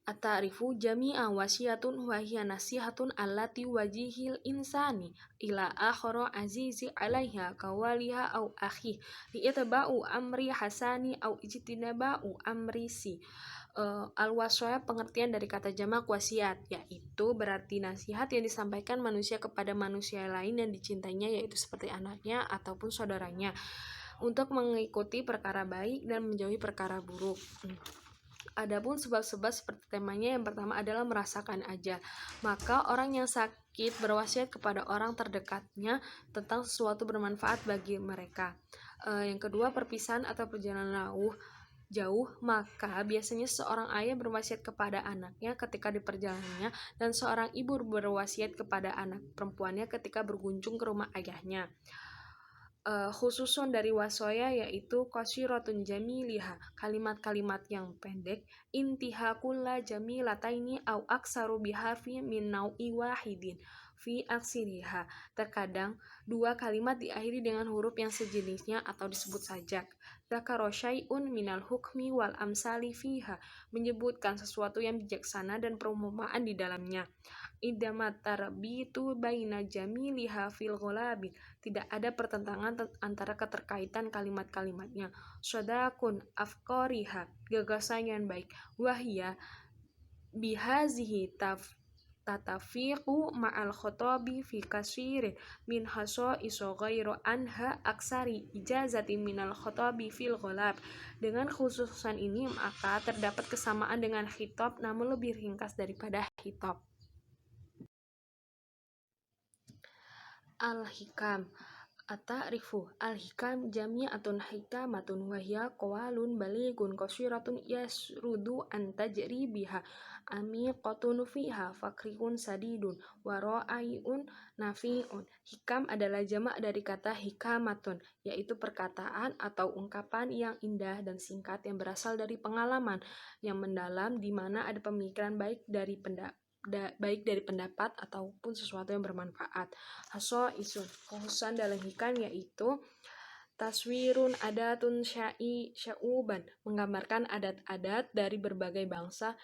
at-ta'rifu jami'a wasiyatun wa hiya nasihatun allati wajihil insani ila akhara azizi alaiha kawaliha au akhi li'itba'u amri hasani au ijtinaba'u amri si. Al-wasaya, pengertian dari kata jamak wasiat, yaitu berarti nasihat yang disampaikan manusia kepada manusia lain yang dicintainya, yaitu seperti anaknya ataupun saudaranya, untuk mengikuti perkara baik dan menjauhi perkara buruk. Adapun sebab-sebab seperti temanya, yang pertama adalah merasakan ajal. Maka orang yang sakit sakit berwasiat kepada orang terdekatnya tentang sesuatu bermanfaat bagi mereka. Yang kedua, perpisahan atau perjalanan jauh, maka biasanya seorang ayah berwasiat kepada anaknya ketika di perjalanannya, dan seorang ibu berwasiat kepada anak perempuannya ketika berkunjung ke rumah ayahnya. Khususun dari wasoya yaitu qasyiratun jamiliha, kalimat-kalimat yang pendek, intiha kulla jamilataini au aksaru biharfi min nau'i wahidin fi aksiriha. Terkadang dua kalimat diakhiri dengan huruf yang sejenisnya atau disebut sajak. Dzakara syai'un minal hukmi wal amsali fiha, menyebutkan sesuatu yang bijaksana dan perumpamaan di dalamnya. Idamat tarbitu baina jamiliha fil ghalabi, tidak ada pertentangan antara keterkaitan kalimat-kalimatnya. Sodakun afkoriha, gagasan yang baik. Wahia bihazihi tatafiqu ma'al khotobi fi kasirin min haso iso ghairu anha aksari ijazati minal khotobi fil ghalab. Dengan khususan ini maka terdapat kesamaan dengan khitab namun lebih ringkas daripada khitab. Al-Hikam At-ta'rifu al-hikam jami'atun hikamatun wahya qawalun balighun qasyiratun yasrudu an tajri biha amiqatun fiha fakrihun sadidun wa ra'ayun nafi'un. Hikam adalah jamak dari kata hikamatun, yaitu perkataan atau ungkapan yang indah dan singkat yang berasal dari pengalaman yang mendalam di mana ada pemikiran baik dari pendapat ataupun sesuatu yang bermanfaat. Haso isun, khususan dalam hikam yaitu taswirun adatun sya'uban, menggambarkan adat-adat dari berbagai bangsa,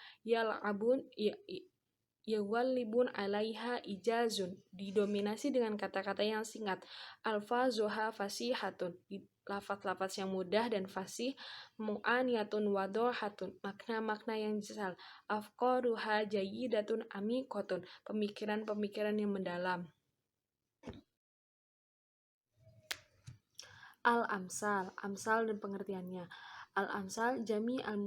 yawallibun alaiha ijazun, didominasi dengan kata-kata yang singkat, alfazuha fasihatun, lafaz-lafaz yang mudah dan fasih, mu'aniyatun wadohatun, makna-makna yang jal, afqaruha jayidatun amikotun, pemikiran-pemikiran yang mendalam. Al-amsal, amsal dan pengertiannya. Al-amsal jami'un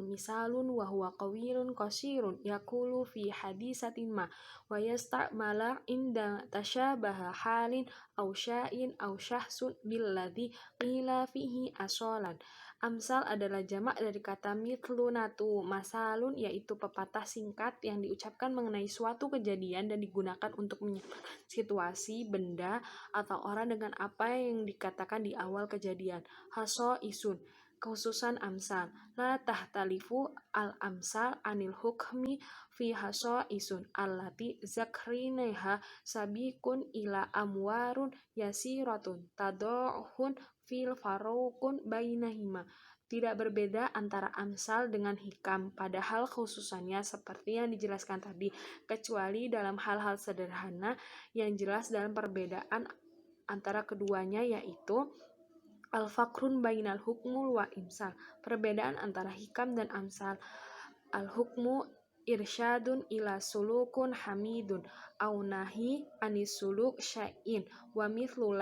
misalun wa huwa qawilun qasirun yakulu fi hadisatin ma wa yasta'mala inda tashabaha halin aw sya'in aw syahsun billadhi qila fihi asolan. Amsal adalah jamak dari kata mithlunatu masalun, yaitu pepatah singkat yang diucapkan mengenai suatu kejadian dan digunakan untuk menyebut situasi, benda, atau orang dengan apa yang dikatakan di awal kejadian. Haso isun, khususan amsal. La tahtalifu al-amsal anil hukmi fi haso isun allati zakrineha sabikun ila amwarun yasiratun tado'hun fil farokun bainahima. Tidak berbeda antara amsal dengan hikam, padahal khususannya seperti yang dijelaskan tadi, kecuali dalam hal-hal sederhana yang jelas dalam perbedaan antara keduanya, yaitu al-fakrun bainal hukmul wa imsal, perbedaan antara hikam dan amsal. Al-hukmu irsyadun ila sulukun hamidun au nahi anis suluk syai'in wa mithlu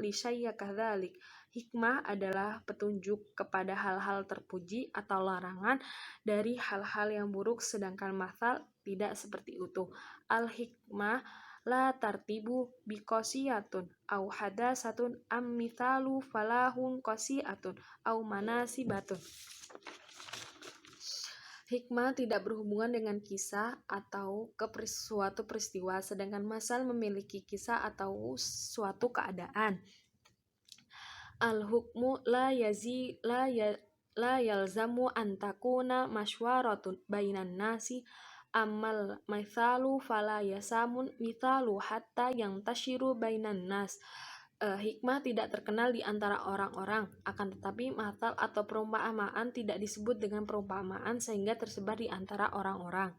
li syai'a kadzalik. Hikmah adalah petunjuk kepada hal-hal terpuji atau larangan dari hal-hal yang buruk, sedangkan mathal tidak seperti itu. Al-hikmah la tartibu biqasiyatun au hadasatun am mithalu falahun qasiatun au manasibatun. Hikmah tidak berhubungan dengan kisah atau suatu peristiwa, sedangkan masal memiliki kisah atau suatu keadaan. Al-hukmu la yalzamu an takuna masywaratun bainan nasi, amal mithalu fala yasamun mithalu hatta yang tashiru bainan nas. Hikmah tidak terkenal di antara orang-orang, akan tetapi mathal atau perumpamaan tidak disebut dengan perumpamaan sehingga tersebar di antara orang-orang.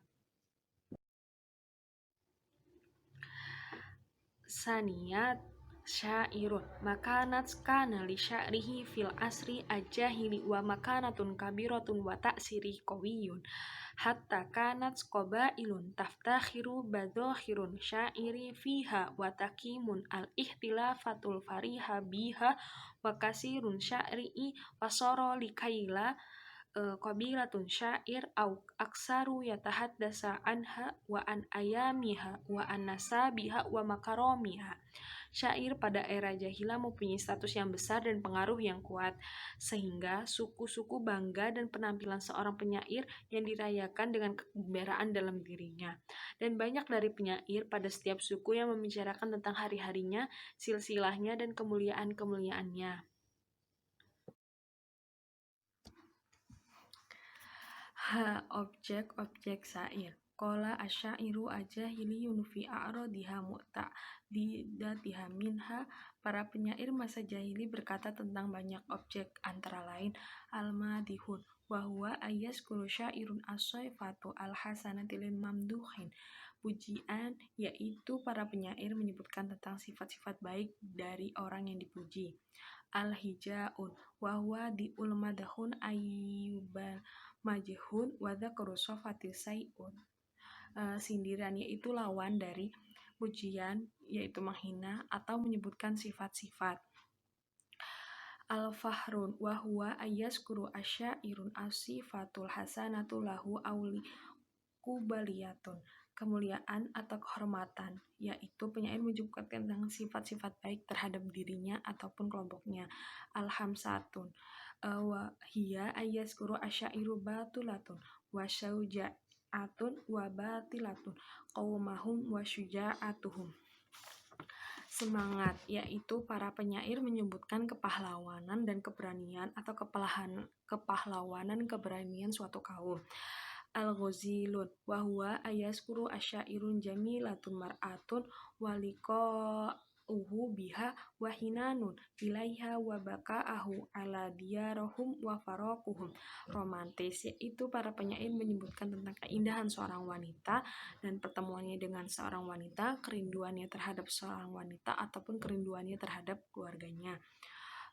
Saniyat syairun makanat kana li sya'rihi fil asri ajahili wa makanatun kabiratun wa ta'siri qawiyun hatta kanat qabailun taftakhiru badhakhirun syairi fiha wa taqimun al-ihtilafatul fariha biha wa kasirun sya'ri'i wasara likaila qabilatun syair au aksaru yatahaddasa anha wa an ayamiha wa an nasabiha wa makaromiha. Syair pada era jahilah mempunyai status yang besar dan pengaruh yang kuat, sehingga suku-suku bangga dan penampilan seorang penyair yang dirayakan dengan kegembiraan dalam dirinya. Dan banyak dari penyair pada setiap suku yang membicarakan tentang hari-harinya, silsilahnya, dan kemuliaan-kemuliaannya. Objek-objek syair. Qala asyairu ajahiliyun fi a'radiha mu'tadidatiha minha. Para penyair masa jahili berkata tentang banyak objek, antara lain al-madihun wa huwa ayaskuru syairun as-saifatu al-hasanati lil mamduhin. Pujian, yaitu para penyair menyebutkan tentang sifat-sifat baik dari orang yang dipuji. Al-hijaun wa huwa di'ul madahun ayyubal majhun wa dzakru sofati sayun. Sindiran, yaitu lawan dari pujian, yaitu menghina atau menyebutkan sifat-sifat. Al-fahrun wa huwa ayaskuru asyairun asifatul hasanatu lahu auli kubaliyatun. Kemuliaan atau kehormatan, yaitu penyair menyebutkan tentang sifat-sifat baik terhadap dirinya ataupun kelompoknya. Al-hamsatun wa hiya ayaskuru asyairu batulatun wa syuja'atun wa batilatun qaumahum wa syuja'atuhum. Semangat, yaitu para penyair menyebutkan kepahlawanan dan keberanian atau kepahlawanan keberanian suatu kaum. Al-ghazilun wa huwa ayaskuru asyairun jamilatun mar'atun wa liqa'uhu biha wa hinanun ilaiha wa baka'ahu ala diyarahum wa faraquhum. Romantis, yaitu para penyair menyebutkan tentang keindahan seorang wanita dan pertemuannya dengan seorang wanita, kerinduannya terhadap seorang wanita ataupun kerinduannya terhadap keluarganya.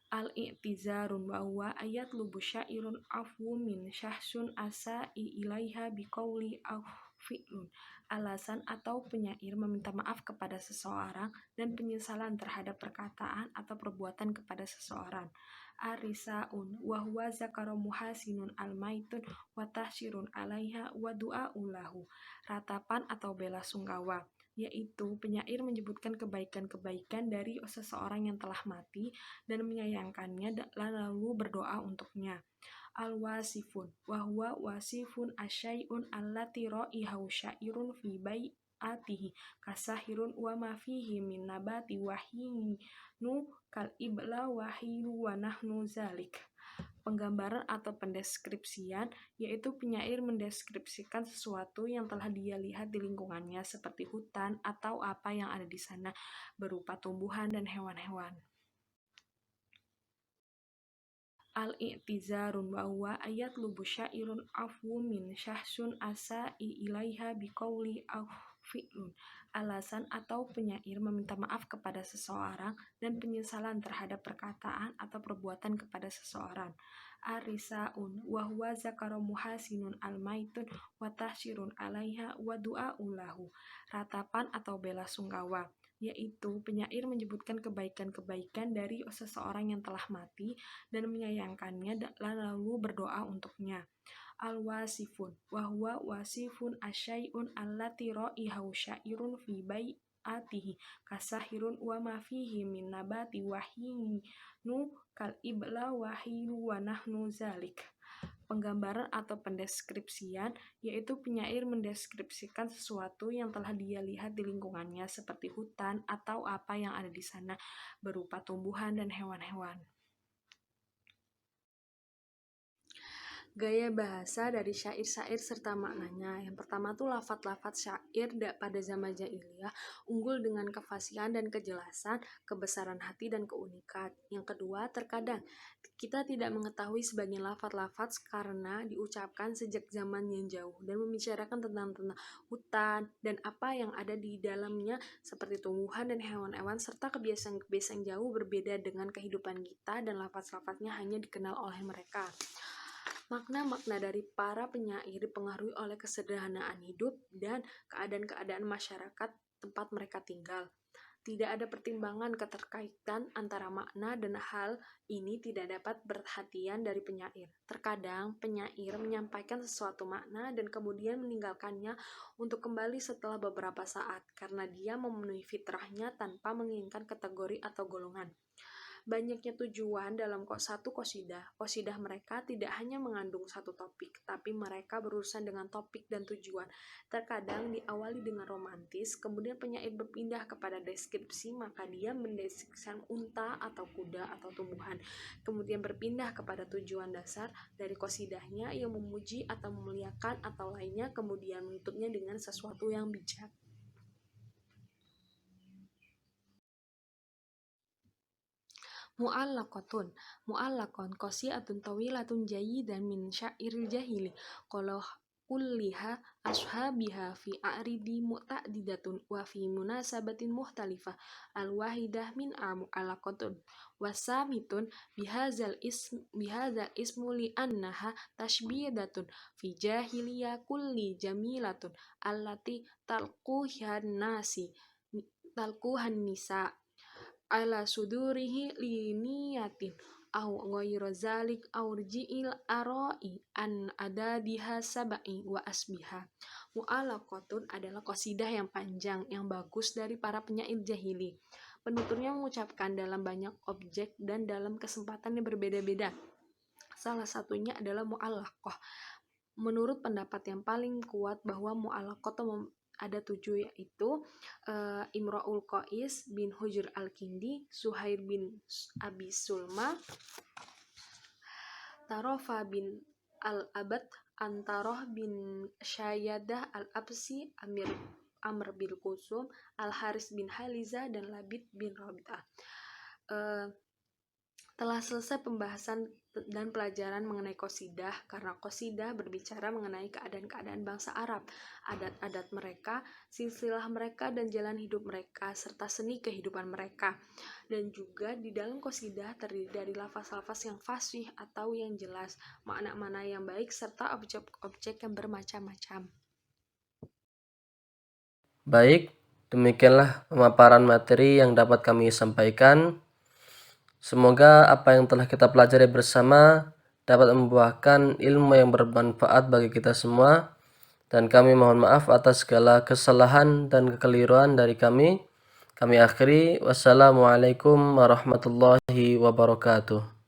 Al-i'tizarun wa huwa ayatlubu syairun afwu min syahsun asai ilaiha biqauli au fi'lun. Alasan atau penyair meminta maaf kepada seseorang dan penyesalan terhadap perkataan atau perbuatan kepada seseorang. Arisaun wa huwa zakara muhasinun al-maitun wa tahsyirun alaiha wa du'a'u lahu. Ratapan atau bela sungkawa, yaitu penyair menyebutkan kebaikan-kebaikan dari seseorang yang telah mati dan menyayangkannya lalu berdoa untuknya. Al-wasifun wa huwa wasifun asyai'un allati ra'ihahu syairun fi bai'atihi kasahirun wa ma fihi min nabati wahinu kal ibla wahilu wa nahnu zalik. Penggambaran atau pendeskripsian, yaitu penyair mendeskripsikan sesuatu yang telah dia lihat di lingkungannya seperti hutan atau apa yang ada di sana berupa tumbuhan dan hewan-hewan. Al-i'tizarun wa huwa ayatlubu syairun afwu min syahsun asai ilaiha biqauli au fi'lun. Alasan atau penyair meminta maaf kepada seseorang dan penyesalan terhadap perkataan atau perbuatan kepada seseorang. Arisaun wa huwa zakara muhasinun al-maitun wa tahsyirun alaiha wa du'a'u lahu. Ratapan atau bela sungkawa, yaitu penyair menyebutkan kebaikan-kebaikan dari seseorang yang telah mati dan menyayangkannya lalu berdoa untuknya. Al-wasifun wa huwa wasifun asyai'un allati ra'ihahu syairun fi bai'atihi kasahirun wa ma fihi min nabati wahinu kal ibla wahilu wa nahnu zalik. Penggambaran atau pendeskripsian, yaitu penyair mendeskripsikan sesuatu yang telah dia lihat di lingkungannya seperti hutan atau apa yang ada di sana berupa tumbuhan dan hewan-hewan. Gaya bahasa dari syair-syair serta maknanya. Yang pertama tuh lafadz-lafadz syair pada zaman jahiliyah unggul dengan kefasihan dan kejelasan, kebesaran hati dan keunikan. Yang kedua, terkadang kita tidak mengetahui sebagian lafadz-lafadz karena diucapkan sejak zaman yang jauh dan membicarakan tentang hutan dan apa yang ada di dalamnya seperti tumbuhan dan hewan-hewan serta kebiasaan-kebiasaan jauh berbeda dengan kehidupan kita dan lafadz-lafadznya hanya dikenal oleh mereka. Makna-makna dari para penyair dipengaruhi oleh kesederhanaan hidup dan keadaan-keadaan masyarakat tempat mereka tinggal. Tidak ada pertimbangan keterkaitan antara makna dan hal ini tidak dapat perhatian dari penyair. Terkadang penyair menyampaikan sesuatu makna dan kemudian meninggalkannya untuk kembali setelah beberapa saat karena dia memenuhi fitrahnya tanpa menginginkan kategori atau golongan. Banyaknya tujuan dalam satu qasidah mereka tidak hanya mengandung satu topik, tapi mereka berurusan dengan topik dan tujuan. Terkadang diawali dengan romantis, kemudian penyair berpindah kepada deskripsi, maka dia mendeskripsikan unta atau kuda atau tumbuhan. Kemudian berpindah kepada tujuan dasar dari qasidahnya yang memuji atau memuliakan atau lainnya, kemudian menutupnya dengan sesuatu yang bijak. Mu'allaqatun mu'allaqan qasiatun tawilatun jayyidan min syairil jahili qala kulliha ashabiha fi a'ridi mu'tadidatun wa fi munasabatin muhtalifah al-wahidah min mu'allaqatun wasamitun bihazal ismu li annaha tashbidatun fi jahiliya kulli jamilatun allati talquhan nisa ala sudurihi liniyatin au ghairu zalik au rji'il arai an adadiha sabai wa asbiha. Mu'allaqatun adalah qasidah yang panjang yang bagus dari para penyair jahili. Penuturnya mengucapkan dalam banyak objek dan dalam kesempatan yang berbeda-beda. Salah satunya adalah mu'allaqah. Menurut pendapat yang paling kuat bahwa mu'allaqah ada 7, yaitu Imra'ul Qais bin Hujr al-Kindi, Suhair bin Abi Sulma, Tarofa bin al-Abad, Antaroh bin Syayadah al-Absi, Amr bin Kusum, Al-Haris bin Haliza, dan Labid bin Rabi'ah. Telah selesai pembahasan dan pelajaran mengenai qasidah karena qasidah berbicara mengenai keadaan-keadaan bangsa Arab, adat-adat mereka, silsilah mereka dan jalan hidup mereka serta seni kehidupan mereka. Dan juga di dalam qasidah terdiri dari lafaz-lafaz yang fasih atau yang jelas, makna-makna yang baik serta objek-objek yang bermacam-macam. Baik, demikianlah pemaparan materi yang dapat kami sampaikan. Semoga apa yang telah kita pelajari bersama dapat membuahkan ilmu yang bermanfaat bagi kita semua, dan kami mohon maaf atas segala kesalahan dan kekeliruan dari kami. Kami akhiri, wassalamualaikum warahmatullahi wabarakatuh.